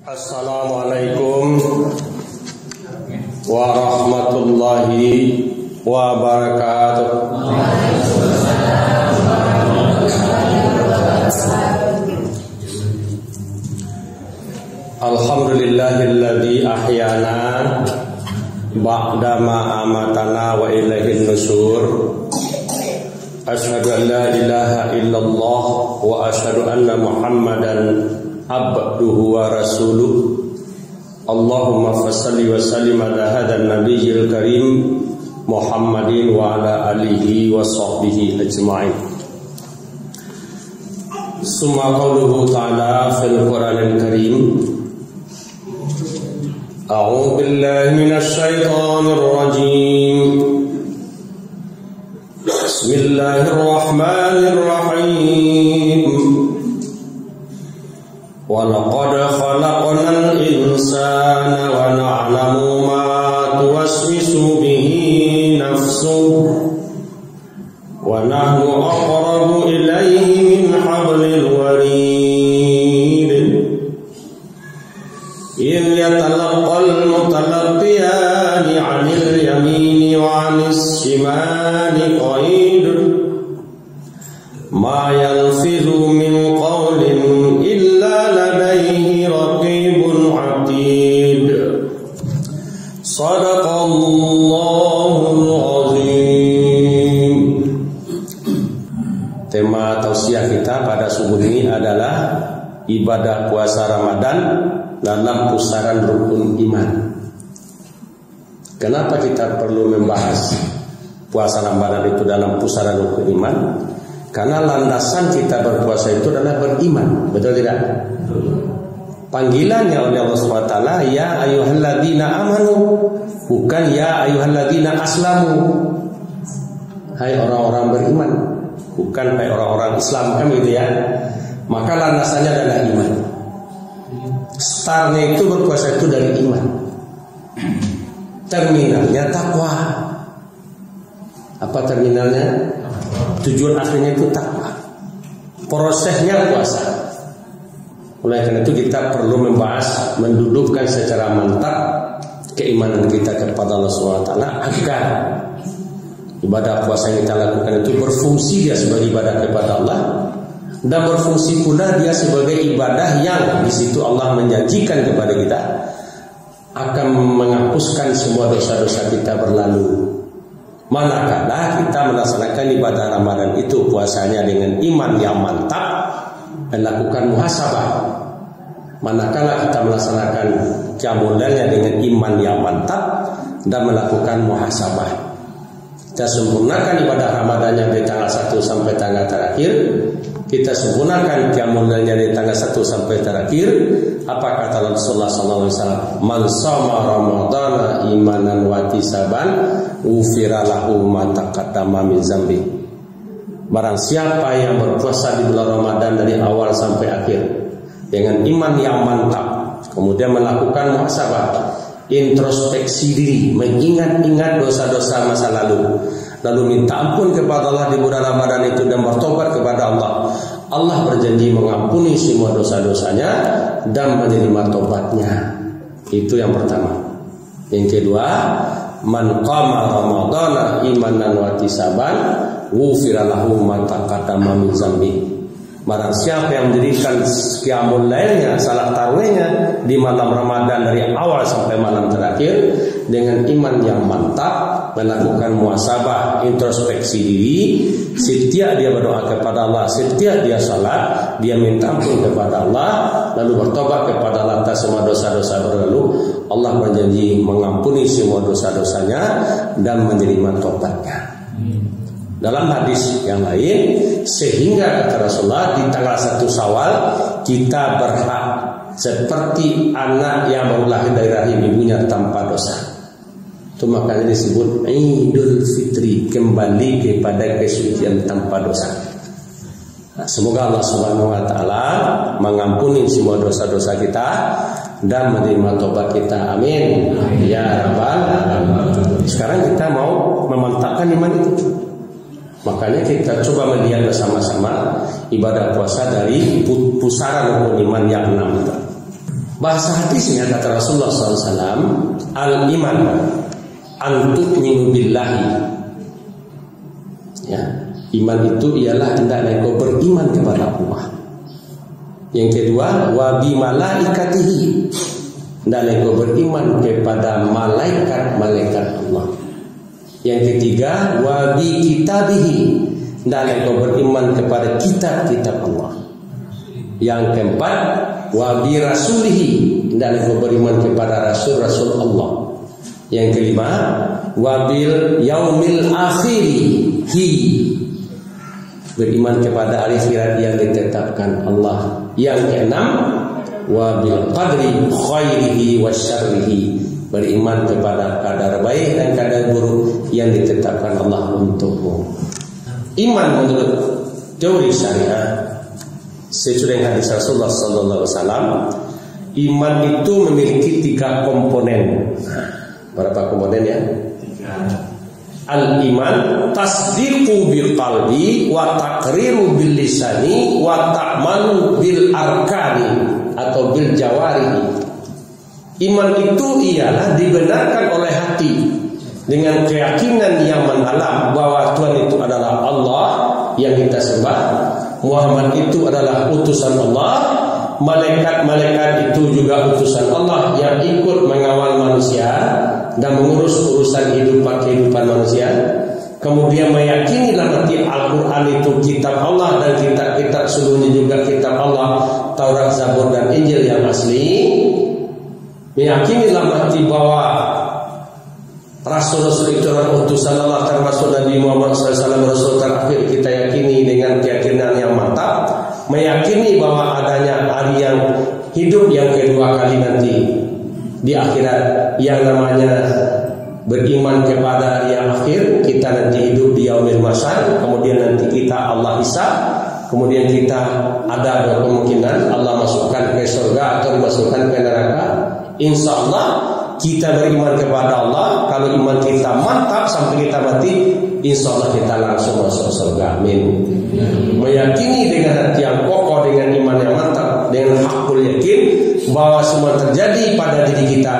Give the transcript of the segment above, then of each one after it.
Assalamualaikum warahmatullahi wabarakatuh. Alhamdulillahilladzi ahyana ba'dama amatana wa ilaihin nusur. Asyhadu an la ilaha illallah wa asyhadu anna Muhammadan abduhu wa rasuluh. Allahumma fassalli wa sallim ala hadzal nabiyil karim Muhammadin wa ala alihi wa sahbihi ajma'in. Summa qauluhu ta'ala fil Qur'anil Karim. A'udzu billahi minasy syaithanir rajim. Bismillahirrahmanirrahim. وَلَقَدْ خَلَقْنَا الْإِنسَانَ وَنَعْلَمُ مَا تُوَسْوِسُ بِهِ نَفْسُهُ وَنَحْنُ أَقْرَبُ إِلَيْهِ مِنْ حَبْلِ الْوَرِيدِ إِذْ يَتَلَقَّى الْمُتَلَقِّيَانِ عَنِ الْيَمِينِ وَعَنِ الشِّمَالِ قَعِيدٌ مَا يَلْفِظُ مِنْ قَوْلٍ إِلَّا لَدَيْهِ رَقِيبٌ عَتِيدٌ صدق الله العظيم. Tema tausiah kita pada subuh ini adalah ibadah puasa Ramadan dalam pusaran rukun iman. Kenapa kita perlu membahas puasa Ramadan itu dalam pusaran rukun iman? Karena landasan kita berpuasa itu adalah beriman, betul tidak? Panggilannya oleh Allah SWT, ya ayyuhalladzina amanu, bukan ya ayyuhalladzina aslamu. Hai orang-orang beriman, bukan hai orang-orang Islam, kan gitu ya. Maka landasannya adalah iman. Startnya itu berpuasa itu dari iman. Terminalnya takwa. Apa terminalnya? Tujuan akhirnya itu takwa. Prosesnya puasa. Oleh karena itu kita perlu membahas, mendudukkan secara mantap keimanan kita kepada Allah SWT agar ibadah puasa yang kita lakukan itu berfungsi dia sebagai ibadah kepada Allah dan berfungsi pula dia sebagai ibadah yang di situ Allah menjanjikan kepada kita akan menghapuskan semua dosa-dosa kita berlalu. Manakala kita melaksanakan ibadah Ramadan itu puasanya dengan iman yang mantap dan lakukan muhasabah. Manakala kita melaksanakan qiyamul lailnya dengan iman yang mantap dan melakukan muhasabah. Kita sempurnakan ibadah Ramadannya dari tanggal 1 sampai tanggal terakhir. Kita sempurnakan qiyamul lailnya dari tanggal 1 sampai terakhir. Apa kata Rasulullah SAW? Man shoma Ramadana imanan wa ihtisaban ghufira lahu ma taqaddama min dzambi. Barang siapa yang berpuasa di bulan Ramadan dari awal sampai akhir dengan iman yang mantap, kemudian melakukan muhasabah, introspeksi diri, mengingat-ingat dosa-dosa masa lalu, lalu minta ampun kepada Allah di bulan Ramadan itu dan bertobat kepada Allah. Allah berjanji mengampuni semua dosa-dosanya dan menerima tobatnya. Itu yang pertama. Yang kedua, man qama ramadhana imanan wa ihtisaban ghufira lahu ma taqaddama min dzambi. Barang siapa yang mendirikan qiyamul lailnya, salat tarawihnya di malam Ramadan dari awal sampai malam terakhir dengan iman yang mantap, melakukan muhasabah, introspeksi diri, setiap dia berdoa kepada Allah, setiap dia salat, dia minta ampun kepada Allah, lalu bertobat kepada Allah atas semua dosa-dosa berlalu, Allah berjanji mengampuni semua dosa-dosanya dan menerima tobatnya. Dalam hadis yang lain, sehingga kata Rasulullah di tanggal 1 Syawal kita berhak seperti anak yang baru lahir dari rahim ibunya tanpa dosa. Itu makanya disebut Idul Fitri, kembali kepada kesucian tanpa dosa. Nah, semoga Allah Subhanahu wa taala mengampuni semua dosa-dosa kita dan menerima tobat kita. Amin. Ya rabbal alamin. Sekarang kita mau memantapkan iman itu. Makanya kita coba melihat bersama-sama ibadah puasa dari pusaran rukun iman yang 6 itu. Bahasa hadisnya kata Rasulullah SAW, al-iman antu'minu billahi. Ya, iman itu ialah hendaknya kau beriman kepada Allah. Yang kedua, wa bi malaikatihi, hendaknya kau beriman kepada malaikat-malaikat Allah. Yang ketiga, wa bi kitabihi, hendaknya kau beriman kepada kitab-kitab Allah. Yang keempat, wa bi rasulihi, hendaknya kau beriman kepada rasul-rasul Allah. Yang kelima, wa bil yaumil akhirihi, beriman kepada hari akhirat yang ditetapkan Allah. Yang keenam, wa bil qadri khairihi wa syarrihi, beriman kepada kadar baik dan kadar buruk yang ditetapkan Allah untukmu. Iman menurut teori syariah sesuai dengan hadis Rasulullah sallallahu alaihi wasallam, iman itu memiliki 3 komponen. Berapa komponen ya? 3. Al-iman tasdiqu bil qalbi wa taqriru bil lisani wa ta'malu bil arkani atau bil jawarihi. Iman itu ialah dibenarkan oleh hati dengan keyakinan yang mendalam bahwa Tuhan itu adalah Allah yang kita sembah, Muhammad itu adalah utusan Allah, malaikat-malaikat itu juga utusan Allah yang ikut mengawal manusia dan mengurus urusan kehidupan manusia. Kemudian meyakini dalam arti Al-Quran itu kitab Allah dan kitab-kitab sebelumnya juga kitab Allah, Taurat, Zabur dan Injil yang asli. Meyakini dalam arti bahwa Rasul-Rasul itu adalah utusan Allah, termasuk Nabi Muhammad SAW, Rasul terakhir, kita yakini dengan keyakinan yang mantap. Meyakini bahwa adanya hari yang hidup yang kedua kali nanti di akhirat, yang namanya beriman kepada hari yang akhir. Kita nanti hidup di yaumil masyar, kemudian nanti kita Allah hisab, kemudian kita ada kemungkinan Allah masukkan ke surga atau dimasukkan ke neraka. Insya Allah kita beriman kepada Allah. Kalau iman kita mantap sampai kita mati, insya Allah kita langsung masuk surga. Amin. Meyakini dengan hati yang kokoh, dengan iman yang mantap, dengan hakul yakin bahwa semua terjadi pada diri kita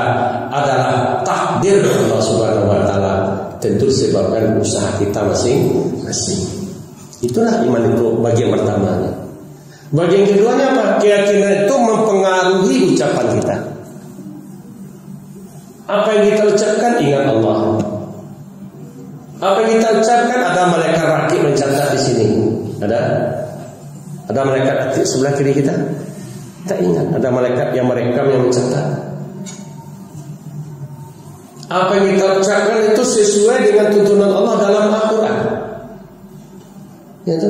adalah takdir Allah Subhanahu wa taala, tentu disebabkan usaha kita masing-masing. Itulah iman itu bagian pertamanya. Bagian keduanya apa? Keyakinan itu mempengaruhi ucapan kita. Apa yang kita ucapkan, ingat Allah. Apa yang kita ucapkan, ada malaikat rakib mencatat di sini. Ada malaikat di sebelah kiri kita. Kita ingat, ada malaikat yang merekam, yang mencatat. Apa yang kita ucapkan itu sesuai dengan tuntunan Allah dalam Al-Quran. Ya, itu.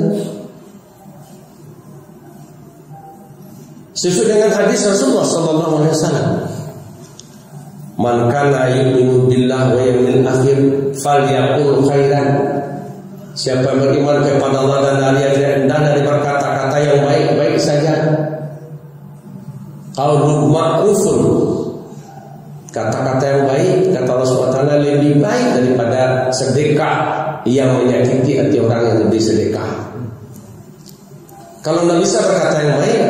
Sesuai dengan hadis Rasulullah sallallahu alaihi wasallam. Man kana yu'minu billahi wa yawmil akhir falyaqul khairan. Siapa beriman kepada Allah dan hari akhir, hendaknya berkata-kata yang baik-baik saja. Qaulun ma'rufun, kata-kata yang baik, kata Allah SWT, lebih baik daripada sedekah yang menyakiti hati orang yang lebih sedekah. Kalau tidak bisa berkata yang baik,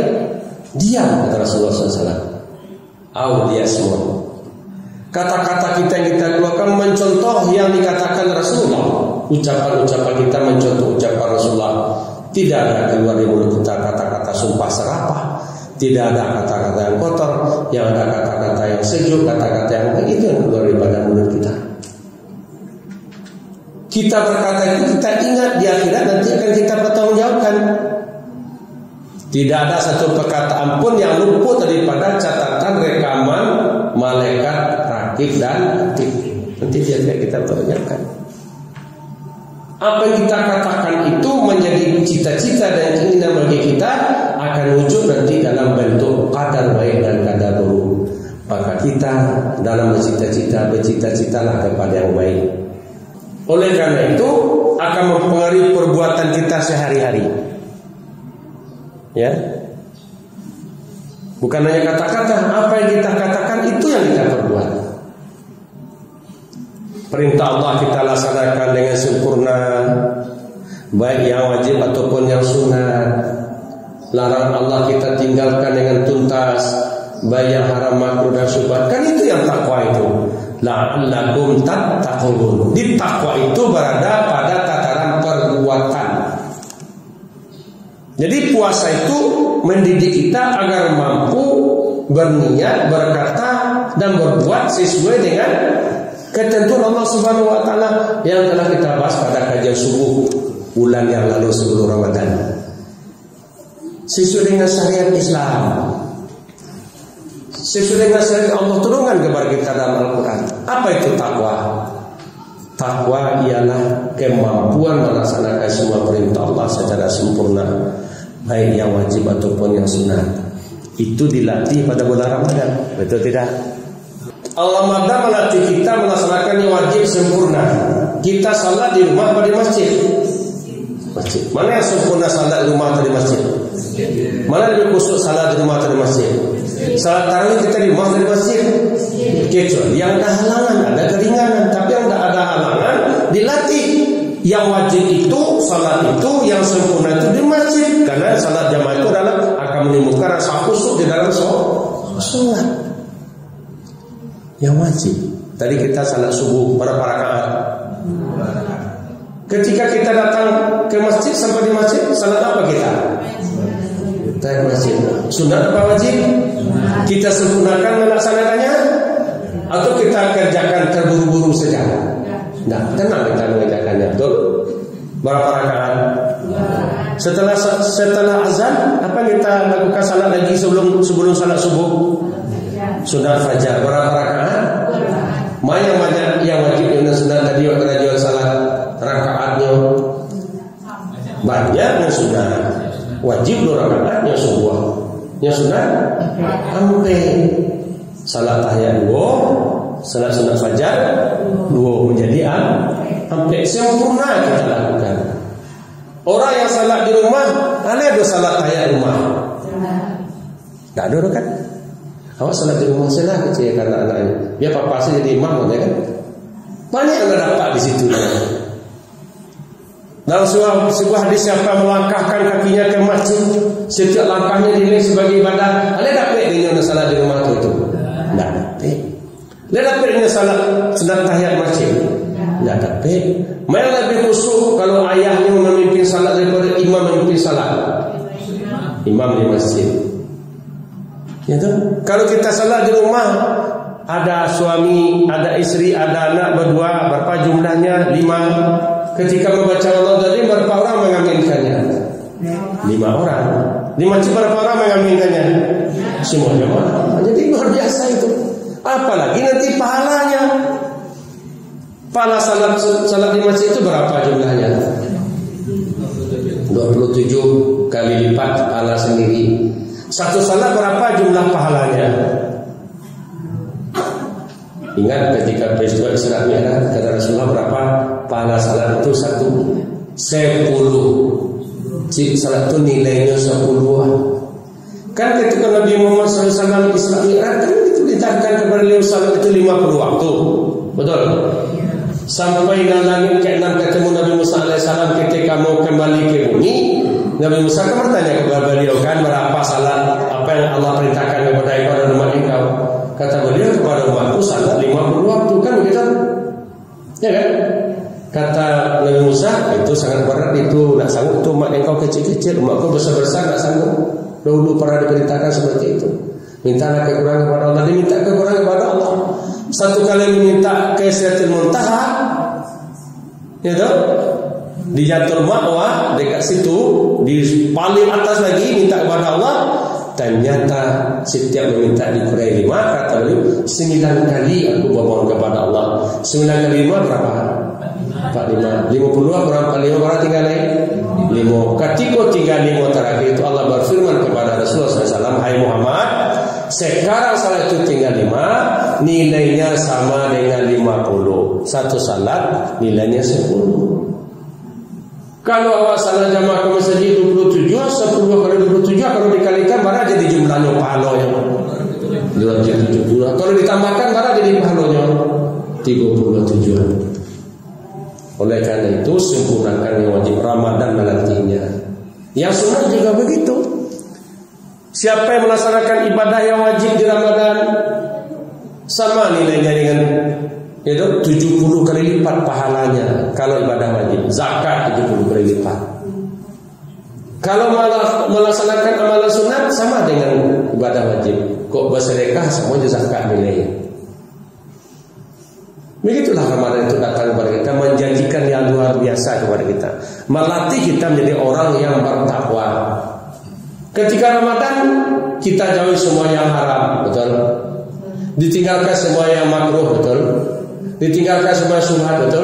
diam, kata Rasulullah SAW. Au dia semua. Kata-kata kita yang kita keluarkan mencontoh yang dikatakan Rasulullah. Ucapan-ucapan kita mencontoh ucapan Rasulullah. Tidak ada keluar dari mulut kita kata-kata sumpah serapah. Tidak ada kata-kata yang kotor. Yang ada kata-kata yang sejuk, kata-kata yang baik, itu yang keluar daripada mulut kita. Kita berkata itu, kita ingat di akhirat nanti akan kita bertanggungjawabkan. Tidak ada satu perkataan pun yang luput daripada catatan rekaman malaikat rakib dan atid. Nanti dia kita bertanggungjawabkan. Apa yang kita katakan itu menjadi cita-cita dan keinginan bagi kita akan wujud nanti dalam bentuk kadar baik dan kadar buruk. Maka kita dalam bercita-citalah kepada yang baik. Oleh karena itu akan mempengaruhi perbuatan kita sehari-hari. Ya, bukan hanya kata-kata, apa yang kita katakan itu yang kita perbuat. Perintah Allah kita laksanakan dengan sempurna, baik yang wajib ataupun yang sunat. Larangan Allah kita tinggalkan dengan tuntas, bayar haram makruh dan syubhat. Kan itu yang takwa itu. La'allakum tattaqun. Di takwa itu berada pada tataran perbuatan. Jadi puasa itu mendidik kita agar mampu berniat, berkata dan berbuat sesuai dengan ketentuan Allah Subhanahu wa taala yang telah kita bahas pada kajian subuh bulan yang lalu sebelum Ramadan. Sesuai dengan syariat Islam, sesuai dengan syariat Allah turunkan kepada kita dalam Al-Quran. Apa itu takwa? Takwa ialah kemampuan melaksanakan semua perintah Allah secara sempurna, baik yang wajib ataupun yang sunnah. Itu dilatih pada bulan Ramadan, betul tidak? Allah melatih kita melaksanakan yang wajib sempurna. Kita salat di rumah atau di masjid? Masjid. Mana yang sempurna salat di rumah atau di masjid? Mana lebih khusyuk salat di rumah atau di masjid? Salat tarawih kita di rumah atau di masjid? Kecuali yang ada halangan, ada keringanan. Tapi yang tidak ada halangan dilatih. Yang wajib itu, salat itu, yang sempurna itu di masjid. Karena salat jamaah itu adalah akan menimbulkan rasa khusyuk di dalam sholat. Yang wajib. Tadi kita salat subuh berapa rakaat? Ketika kita datang ke masjid, sampai di masjid, salat apa kita? Tahiyat masjid. Sunat apa wajib? Kita sempurnakan melaksanakannya atau kita kerjakan terburu-buru saja? Nah, tenang kita mengerjakannya. Betul? Berapa rakaat? Setelah azan, apa kita lakukan salat lagi sebelum salat subuh? Sunat fajar. Berapa rakaat? Yang banyak yang wajib dan sunat tadi waktu jual salat rakaatnya banyak yang sunat. Wajib 2 rakaat yang subuh, yang sunat sampai salat tahiyat 2, salat sunat fajar 2 menjadi sampai sempurna kita lakukan. Orang yang salat di rumah, ada salat tahiyat rumah. Tak ada kan? Awak salat di rumah salah kecil karena anaknya. Biar papa saya jadi imam kan? Banyak yang dapat di situ. Dalam sebuah hadis, siapa melangkahkan kakinya ke masjid, setiap langkahnya dinilai sebagai ibadah. Ada dapat dia salat di rumah itu? Tidak dapat. Ada dapat dia salat sedang tahiyat masjid? Tidak dapat. Mana lebih khusyuk kalau ayahnya memimpin salat daripada imam memimpin salat? Imam di masjid. Ya tuh. Kalau kita salat di rumah, ada suami, ada istri, ada anak berdua, berapa jumlahnya? 5. Ketika membaca Allah tadi, berapa orang mengaminkannya? 5 orang. Di masjid berapa orang mengaminkannya? Semua jemaah. Jadi luar biasa itu. Apalagi nanti pahalanya. Pahala salat di masjid itu berapa jumlahnya? 27 kali lipat pahala sendiri. Satu salat berapa jumlah pahalanya? Ingat ketika peristiwa Isra Mi'raj, kata Rasulullah berapa pahala salat itu? 10. Salat itu nilainya 10. Kan ketika Nabi Muhammad SAW Isra Mi'raj, kan itu ditangkan kepada beliau salat itu 50 waktu. Betul? Sampai dalam langit ke-6 ketemu Nabi Musa AS ketika mau kembali ke bumi. Nabi Musa kan bertanya kepada beliau, kan berapa salat apa yang Allah perintahkan kepada ibadah umat engkau? Kata beliau, kepada umatku salat 50 waktu. Kan begitu? Ya kan? Kata Nabi Musa, itu sangat berat, itu tak sanggup. Itu umat engkau kecil-kecil, umatku besar-besar tak sanggup. Dahulu pernah diperintahkan seperti itu. Mintalah kekurangan kepada Allah. Diminta kekurangan kepada Allah. Satu kali meminta ke Sidratul Muntaha, ya toh? Di Jantul Ma'wa, dekat situ, di paling atas lagi minta kepada Allah. Ternyata setiap meminta dikurangi 5. Kata beliau, 9 kali aku mohon kepada Allah. 9 kali 5 berapa? 45. 50 berapa kali 5 berapa tinggal lagi? 5. Ketika tinggal 5 terakhir itu Allah berfirman kepada Rasulullah SAW, hai Muhammad, sekarang salat itu tinggal 5, nilainya sama dengan 50. Satu salat nilainya 10. Kalau awak salat jamaah ke masjid 27, 10 kali 27 kalau dikalikan berapa jadi jumlahnya pahalanya? 270. Kalau ditambahkan berapa jadi pahalanya? 37. Oleh karena itu sempurnakan yang wajib. Ramadan melatihnya. Yang sunat juga begitu. Siapa yang melaksanakan ibadah yang wajib di Ramadan, sama nilainya dengan itu 70 kali lipat pahalanya kalau ibadah wajib. Zakat 70 kali lipat. Kalau melaksanakan amalan sunat sama dengan ibadah wajib. Kok bersedekah sama aja zakat nilainya. Begitulah Ramadan itu datang kepada kita, menjanjikan yang luar biasa kepada kita, melatih kita menjadi orang yang bertakwa. Ketika Ramadan kita jauhi semua yang haram, betul? Ditinggalkan semua yang makruh, betul? Ditinggalkan semua syubhat, betul?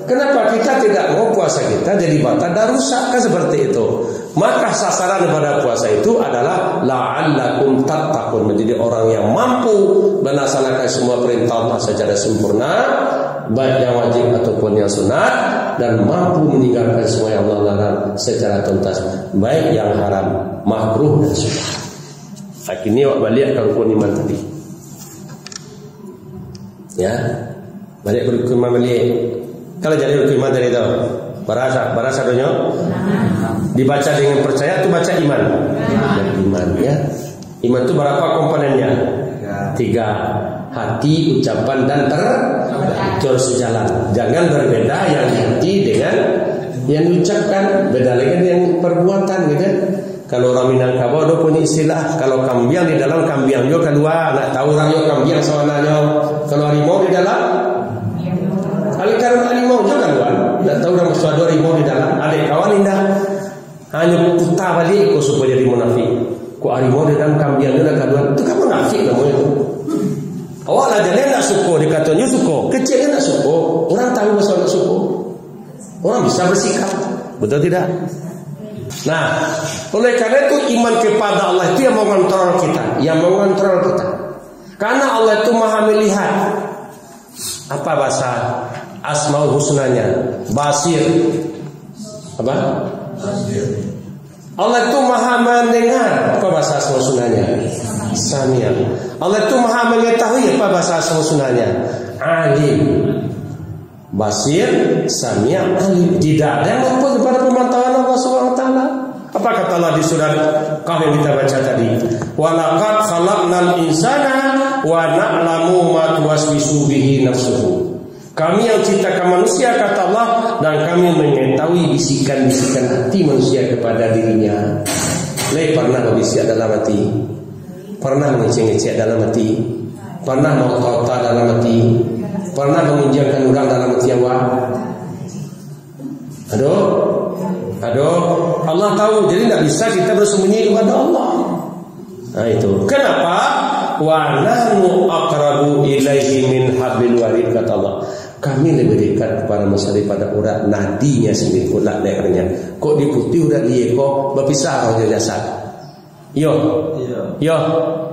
Kenapa kita tidak mau puasa kita jadi batal dan rusak? Kan seperti itu. Maka sasaran daripada puasa itu adalah la'allakum tattaqun, menjadi orang yang mampu melaksanakan semua perintah Allah secara sempurna, baik yang wajib ataupun yang sunat, dan mampu meninggalkan semua yang Allah larang secara tuntas, baik yang haram, makruh dan syubhat. Akhirnya awak balik ke rukun iman tadi. Ya, balik ke rukun iman balik. Kalau jadi rukun iman tadi itu Barasa dunia dibaca dengan percaya itu baca iman. Iman ya. Iman itu berapa komponennya? 3. Hati, ucapan dan terjun sejalan. Jangan berbeda yang hati dengan yang diucapkan, beda lagi dengan yang perbuatan gitu. Kalau orang Minangkabau ada punya istilah, kalau kambiang di dalam kambiang yo kedua, nak tahu orang yo kambiang sawananya. Kalau harimau di dalam Kalau harimau juga kan, tak tahu orang suatu harimau di dalam. Adik kawan indah, hanya putar balik kau supaya jadi munafik. Kau harimau di dalam kambiang juga kan, itu kan munafik namanya. Awak lah jangan nak suko, dikatanya suko, kecilnya nak suko. Orang tahu masalah nak suko, orang bisa bersikap, betul tidak? Nah, oleh karena itu iman kepada Allah itu yang mengontrol kita, Karena Allah itu maha melihat. Apa bahasa Asmaul Husnanya? Basir. Apa? Basir. Allah itu maha mendengar. Apa bahasa Asmaul Husnanya? Samia. Allah itu maha mengetahui. Apa bahasa Asmaul Husnanya? Alim. Basir, Samia, Alim. Tidak ada yang luput daripada pemantauan Allah SWT. Apa kata Allah di surat Kahf yang kita baca tadi? Wa laqad khalaqnal insana wa na'lamu ma tuwaswisu bihi nafsuhu. Kami yang ciptakan manusia, kata Allah, dan kami mengetahui bisikan-bisikan hati manusia kepada dirinya. Lai pernah berbisik dalam hati? Pernah mengecek-ngecek dalam hati? Pernah mengkota dalam hati? Pernah menginjakkan orang dalam hati awak? Aduh, Allah tahu. Jadi tidak bisa kita bersembunyi kepada Allah. Nah itu. Kenapa? Wa nahnu aqrabu ilaihi min hablil warid, kata Allah. Kami lebih dekat kepada manusia daripada urat nadinya sendiri, urat lehernya. Kok diputi urat dia kok berpisah roh jasad. Yo.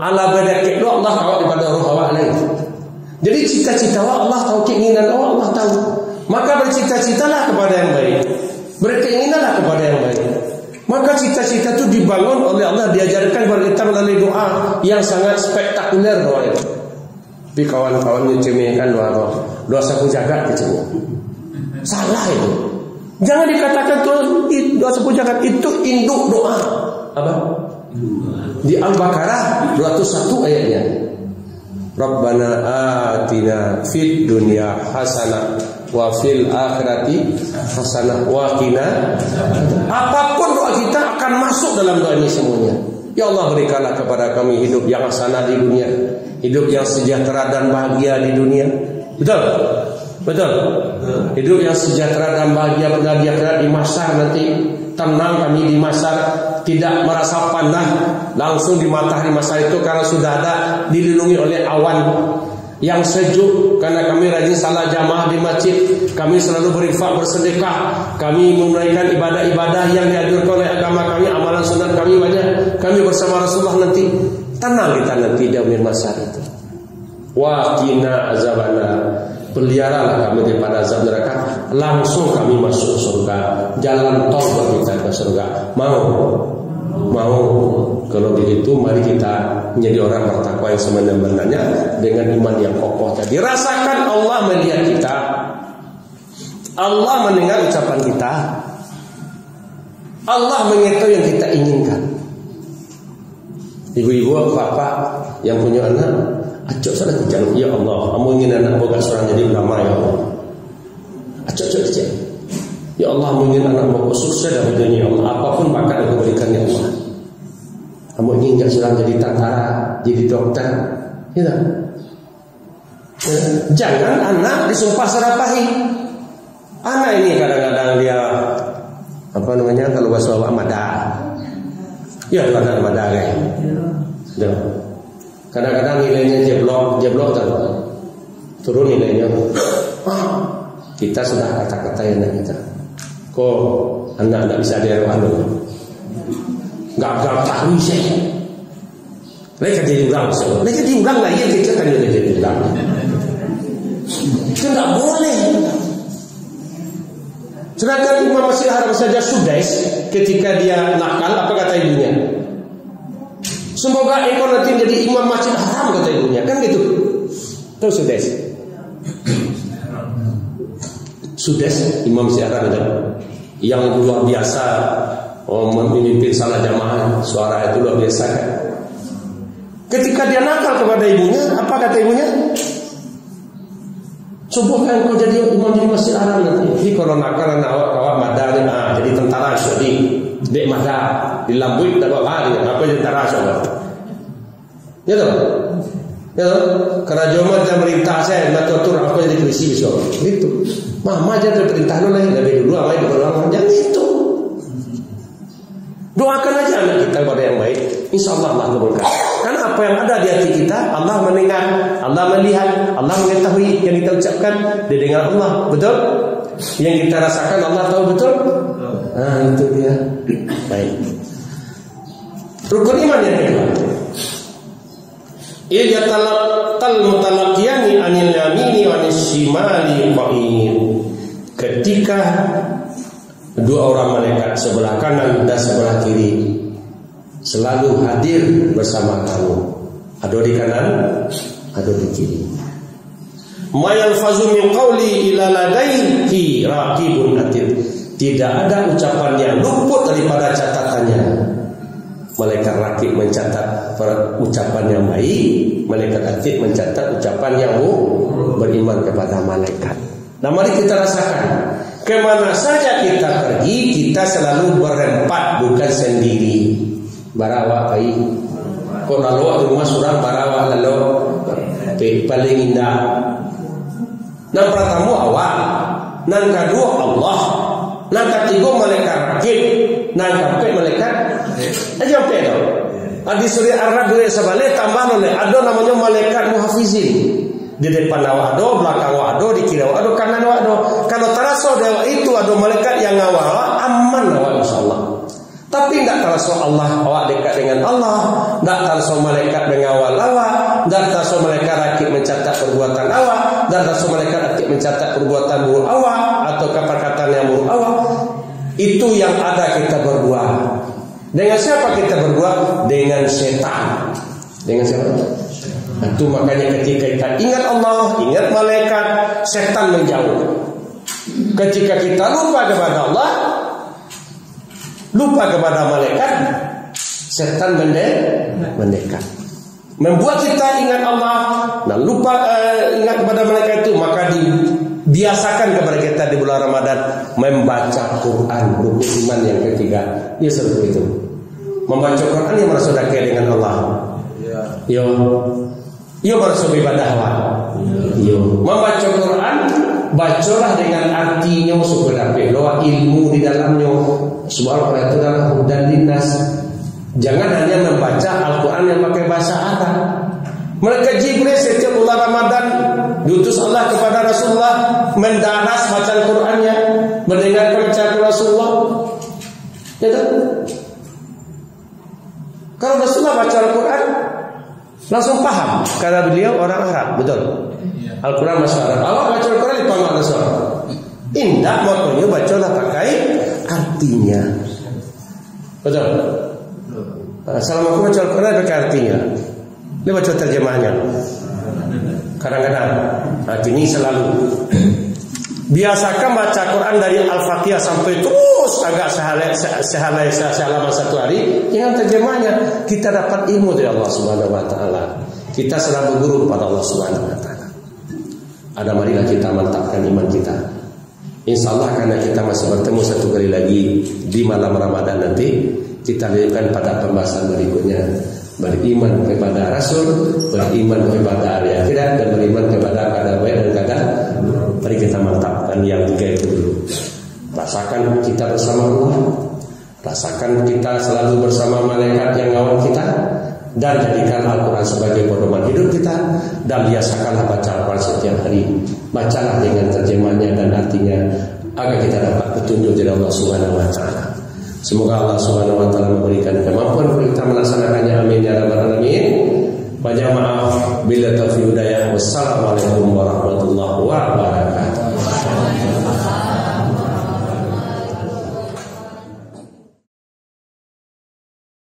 Allah berdekat lo Allah tahu daripada roh awak lain. Jadi cita-cita Allah tahu, keinginan Allah tahu. Maka bercita-citalah kepada yang baik. Berkeinginanlah kepada yang baik. Maka cita-cita itu dibangun oleh Allah, diajarkan kepada kita melalui doa yang sangat spektakuler doa itu. Tapi kawan-kawan mencemehkan doa sapu jagat kecilnya. Salah itu. Jangan dikatakan doa sapu jagat itu induk doa. Apa? Di Al-Baqarah 201 ayatnya. Rabbana atina fid dunya hasanah wa fil akhirati hasanah wa qina. Apapun doa kita akan masuk dalam doa ini semuanya. Ya Allah, berikanlah kepada kami hidup yang hasanah di dunia, hidup yang sejahtera dan bahagia di dunia. Betul. Hidup yang sejahtera dan bahagia pada di akhirat, di mahsyar nanti. Tenang kami di mahsyar, tidak merasa panah langsung di matahari mahsyar itu, karena sudah ada dilindungi oleh awan yang sejuk. Karena kami rajin salat jamaah di masjid, kami selalu berinfak, bersedekah, kami menunaikan ibadah-ibadah yang dianjurkan oleh agama kami, amalan sunat kami banyak. Kami bersama Rasulullah nanti. Tenang kita nanti di mahsyar itu. Wa qina azabannar. Peliharalah kami daripada azab neraka. Langsung kami masuk surga. Jalan tol bagi kita ke surga. Mau. Kalau begitu mari kita menjadi orang bertakwa yang sebenarnya dengan iman yang kokoh tadi. Rasakan Allah melihat kita, Allah mendengar ucapan kita, Allah mengetahui yang kita inginkan. Ibu-ibu, bapak yang punya anak, acok salah jangan. Ya Allah, kamu ingin anak boga seorang jadi ulama ya Allah. Acok saja. Ya Allah, kamu ingin anak boga sukses dalam dunia ya Allah. Apapun bakat yang berikan ya Allah. Kamu ingin seorang jadi tentara, jadi dokter, ya. Jangan anak disumpah serapahi. Anak ini kadang-kadang dia kalau bahasa awak mada. Ya anak mada kan. Kadang-kadang nilainya jeblok kan. Turun nilainya. Kita sudah kata-katain anak kita. Kok anak tidak bisa diarahkan? Enggak tahu sih. Mereka diulang lagi kita kan diulang. Itu tidak boleh. Sedangkan Imam Masjid Haram saja Sudais ketika dia nakal, apa kata ibunya? Semoga engkau nanti jadi Imam Masjid Haram, kata ibunya. Kan gitu. Tahu Sudais? Sudais Imam Masjid Haram yang luar biasa, memimpin salat jamaah, suara itu luar biasa kan? Ketika dia nakal kepada ibunya, apa kata ibunya? Coba kan kau jadi imam di Masjid Haram nanti. Jadi kalau nakal awak madar jadi tentara jadi dek madar di Lambui tak bawa hari apa jadi tentara soalnya. Ya toh? Ya toh? Karena jomat dan merintah saya nak atur apa jadi polisi besok. Gitu. Mama aja perintah lu lah lebih dulu awak di berlawan jangan itu. Doakan aja anak kita pada yang baik, insya Allah Allah kabulkan. Karena apa yang ada di hati kita, Allah mendengar, Allah melihat, Allah mengetahui yang kita ucapkan, didengar Allah, betul? Yang kita rasakan Allah tahu betul? Nah itu dia. Baik. Rukun iman yang kedua. Ia tal mutalaqiyani anil yamini wa anis shimali qa'id. Ketika dua orang malaikat sebelah kanan dan sebelah kiri selalu hadir bersama kamu. Ada di kanan, ada di kiri. Ma yalfazu min qawli ila ladaihi raqibun atid. Tidak ada ucapan yang luput daripada catatannya. Malaikat rakib mencatat ucapan yang baik, malaikat atid mencatat ucapan yang beriman kepada malaikat. Nah, mari kita rasakan. Kemana saja kita pergi, kita selalu berempat, bukan sendiri. Barawa kai. Kok lalu rumah surang barawa lalu paling indah. Nang pertama awak, nang kedua Allah, nang ketiga malaikat rakib, nang keempat malaikat aja pedo. Adi surya arab dure sabale tambah oleh ada namanya malaikat muhafizin. Di depan awak do, belakang awak do, di kiri awak do, kanan awak do. Kalau terasa dewa itu ada malaikat yang ngawal, aman awak insyaallah. Tapi tidak terasa Allah awak dekat dengan Allah, tidak terasa malaikat mengawal awak, tidak terasa malaikat rakib mencatat perbuatan awak, tidak terasa malaikat rakib mencatat perbuatan buruk awak atau perkataan yang buruk awak. Itu yang ada kita berbuat. Dengan siapa kita berbuat? Dengan setan. Dengan siapa? Itu makanya ketika kita ingat Allah, ingat malaikat, setan menjauh. Ketika kita lupa kepada Allah, lupa kepada malaikat, setan mendekat. Membuat kita ingat Allah dan lupa ingat kepada malaikat itu, maka dibiasakan kepada kita di bulan Ramadan membaca Quran, rukun iman yang ketiga. Ya seperti itu. Membaca Quran yang merasa dekat dengan Allah. Yo merasa ibadah awak. Yo membaca Quran, bacalah dengan artinya sebenarnya, bahwa ilmu di dalamnya. Subhanallah itu adalah hudan linnas. Jangan hanya membaca Al-Quran yang pakai bahasa Arab. Mereka Jibril setiap bulan Ramadan diutus Allah kepada Rasulullah mendaras bacaan Qurannya, mendengarkan bacaan Rasulullah. Ya tak? Kalau Rasulullah baca Al-Quran langsung paham karena beliau orang Arab, betul? Al-Quran bahasa Arab. Awak baca Al-Quran dipahami Rasulullah. Indah makanya bacalah pakai artinya. Betul? Assalamualaikum baca Al-Quran pakai artinya. Dia baca terjemahnya. Kadang-kadang ini selalu Biasakan baca Quran dari Al-Fatihah sampai terus agak sehalaman satu hari. Dengan terjemahnya kita dapat ilmu dari Allah Subhanahu Wa Taala. Kita selalu berguru kepada Allah Subhanahu Wa Taala. Ada marilah kita mantapkan iman kita. Insya Allah karena kita masih bertemu satu kali lagi di malam Ramadan nanti, kita lanjutkan pada pembahasan berikutnya. Beriman kepada Rasul, beriman kepada hari akhirat, dan beriman kepada kadar baik dan kadar. Mari kita mantapkan yang tiga itu dulu. Rasakan kita bersama Allah, rasakan kita selalu bersama malaikat yang ngawal kita, dan jadikan Al-Quran sebagai pedoman hidup kita, dan biasakanlah baca Al-Quran setiap hari. Bacalah dengan terjemahnya dan artinya, agar kita dapat petunjuk dari Allah Subhanahu Wa Taala. Semoga Allah Subhanahu Wa Taala memberikan kemampuan kita melaksanakan